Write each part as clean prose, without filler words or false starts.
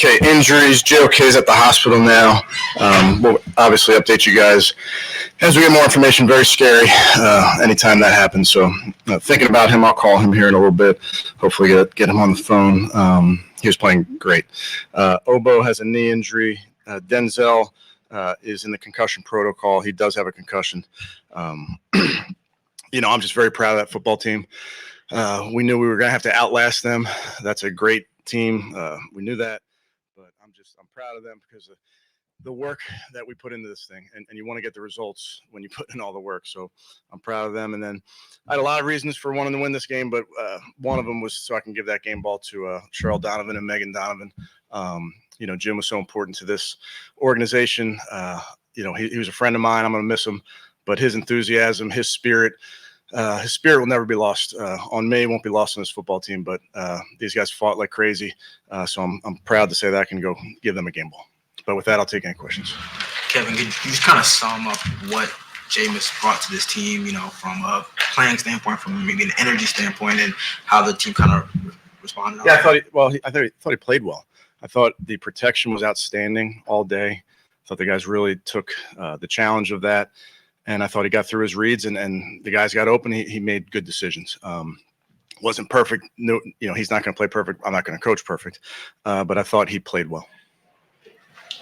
Okay, injuries. JOK is at the hospital now. We'll obviously update you guys as we get more information. Very scary anytime that happens. So thinking about him, I'll call him here in a little bit. Hopefully get him on the phone. He was playing great. Obo has a knee injury. Denzel is in the concussion protocol. He does have a concussion. I'm just very proud of that football team. We knew we were going to have to outlast them. That's a great team. We knew that. But I'm proud of them because of the work that we put into this thing, and you want to get the results when you put in all the work. So I'm proud of them. And then I had a lot of reasons for wanting to win this game, but one of them was so I can give that game ball to Cheryl Donovan and Megan Donovan. Jim was so important to this organization. He was a friend of mine. I'm going to miss him, but his enthusiasm, his spirit will never be lost on me. It won't be lost on this football team, but these guys fought like crazy. So I'm proud to say that I can go give them a game ball. But with that, I'll take any questions. Kevin, could you just kind of sum up what Jameis brought to this team, from a playing standpoint, from maybe an energy standpoint, and how the team kind of responded? Yeah, I thought he played well. I thought the protection was outstanding all day. I thought the guys really took the challenge of that. And I thought he got through his reads and the guys got open. He made good decisions. Wasn't perfect. No, he's not going to play perfect. I'm not going to coach perfect. But I thought he played well.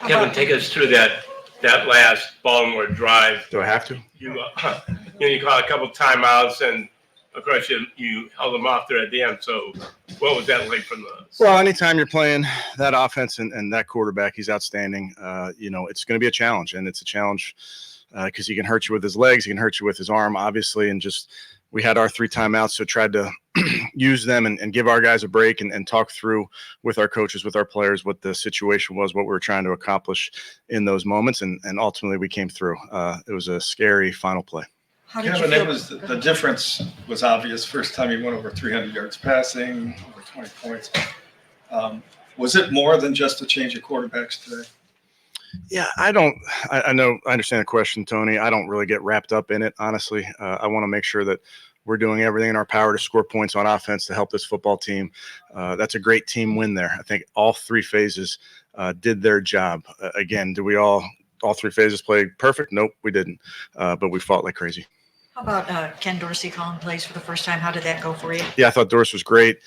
Kevin, take us through that last Baltimore drive. Do I have to? You caught a couple timeouts, and of course you held them off there at the end. So what was that like from the? Well, anytime you're playing that offense and that quarterback, he's outstanding. It's going to be a challenge, and it's a challenge because he can hurt you with his legs, he can hurt you with his arm, obviously, and just. We had our 3 timeouts, so tried to use them and give our guys a break and talk through with our coaches, with our players, what the situation was, what we were trying to accomplish in those moments, and ultimately we came through. It was a scary final play. Kevin, it was the difference was obvious. First time he went over 300 yards passing, over 20 points. Was it more than just a change of quarterbacks today? Yeah, I understand the question, Tony. I don't really get wrapped up in it, honestly. I want to make sure that we're doing everything in our power to score points on offense to help this football team. That's a great team win there. I think all 3 phases did their job. Again, did we all 3 phases play perfect? Nope, we didn't. But we fought like crazy. How about Ken Dorsey calling plays for the first time? How did that go for you? Yeah, I thought Doris was great.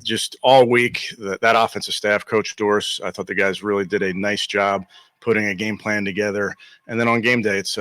Just all week, that offensive staff, Coach Doris, I thought the guys really did a nice job putting a game plan together. And then on game day, it's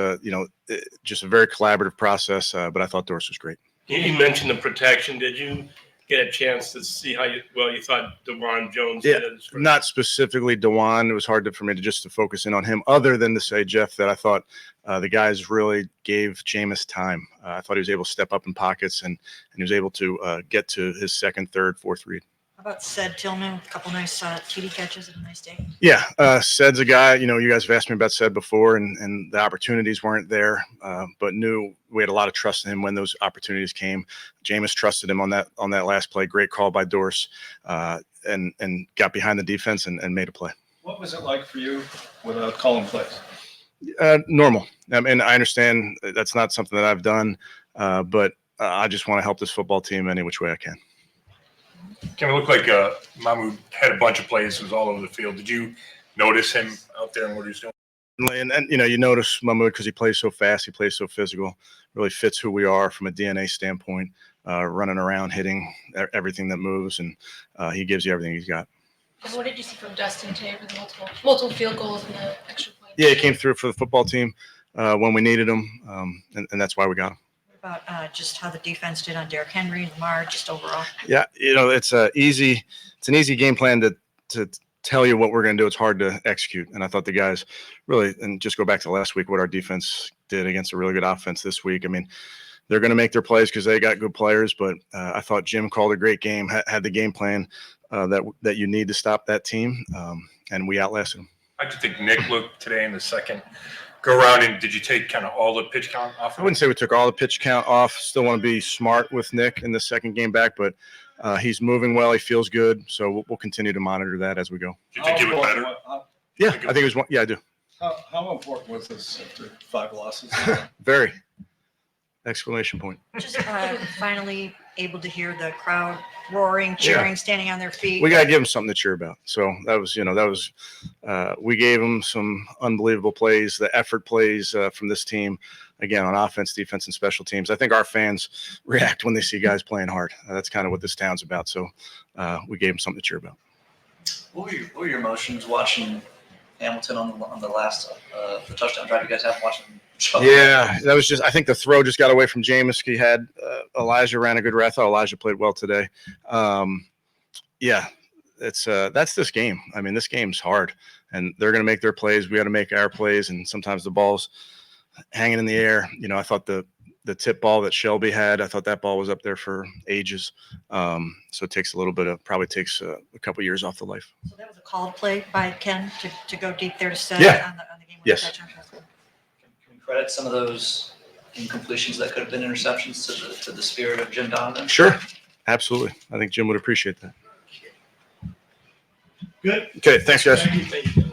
just a very collaborative process. But I thought Doris was great. You mentioned the protection. Did you get a chance to see how you thought DeJuan Jones Yeah, did? not specifically DeJuan. It was hard for me to focus in on him, other than to say, Jeff, that I thought the guys really gave Jameis time. I thought he was able to step up in pockets and he was able to get to his second, third, fourth read. How about Ced Tillman with a couple nice TD catches and a nice day? Yeah, Ced's a guy, you guys have asked me about Ced before, and the opportunities weren't there, but knew we had a lot of trust in him when those opportunities came. Jameis trusted him on that last play. Great call by Dorse, and got behind the defense and made a play. What was it like for you without calling plays? Normal. I mean, I understand that's not something that I've done, but I just want to help this football team any which way I can. Can it look like Mahmoud had a bunch of plays, was all over the field? Did you notice him out there and what he was doing? And you notice Mahmoud because he plays so fast, he plays so physical, really fits who we are from a DNA standpoint, running around, hitting everything that moves, and he gives you everything he's got. And what did you see from Dustin today with the multiple field goals and the extra points? Yeah, he came through for the football team when we needed him, and that's why we got him. What about just how the defense did on Derrick Henry and Lamar, just overall? Yeah, it's an easy game plan to tell you what we're going to do. It's hard to execute, and I thought the guys really, and just go back to last week, what our defense did against a really good offense this week. I mean, they're going to make their plays because they got good players, but I thought Jim called a great game, had the game plan that you need to stop that team, and we outlasted them. How do you think Nick looked today in the second go around, and did you take kind of all the pitch count off? I wouldn't say we took all the pitch count off. Still want to be smart with Nick in the second game back, but he's moving well. He feels good, so we'll continue to monitor that as we go. Do you think he was better? Yeah, I think it was one. Yeah, I do. How important was this after 5 losses? Very. Exclamation point. Just finally able to hear the crowd roaring, cheering, standing on their feet. We got to give them something to cheer about. So that was, we gave them some unbelievable plays, the effort plays from this team, again, on offense, defense, and special teams. I think our fans react when they see guys playing hard. That's kind of what this town's about. So we gave them something to cheer about. What were your emotions watching Hamilton on the last the touchdown drive you guys have watching? Yeah, that was I think the throw just got away from Jameis. He had Elijah ran a good route. I thought Elijah played well today. Yeah, that's this game. I mean, this game's hard, and they're going to make their plays. We got to make our plays, and sometimes the ball's hanging in the air. I thought the tip ball that Shelby had, I thought that ball was up there for ages. So it takes probably takes a couple years off the life. So that was a called play by Ken to go deep there to set Yeah. on the game. Yes. Touchdown. Can we credit some of those incompletions that could have been interceptions to the spirit of Jim Donovan? Sure, absolutely. I think Jim would appreciate that. Good. Okay, thanks, guys. Thank you.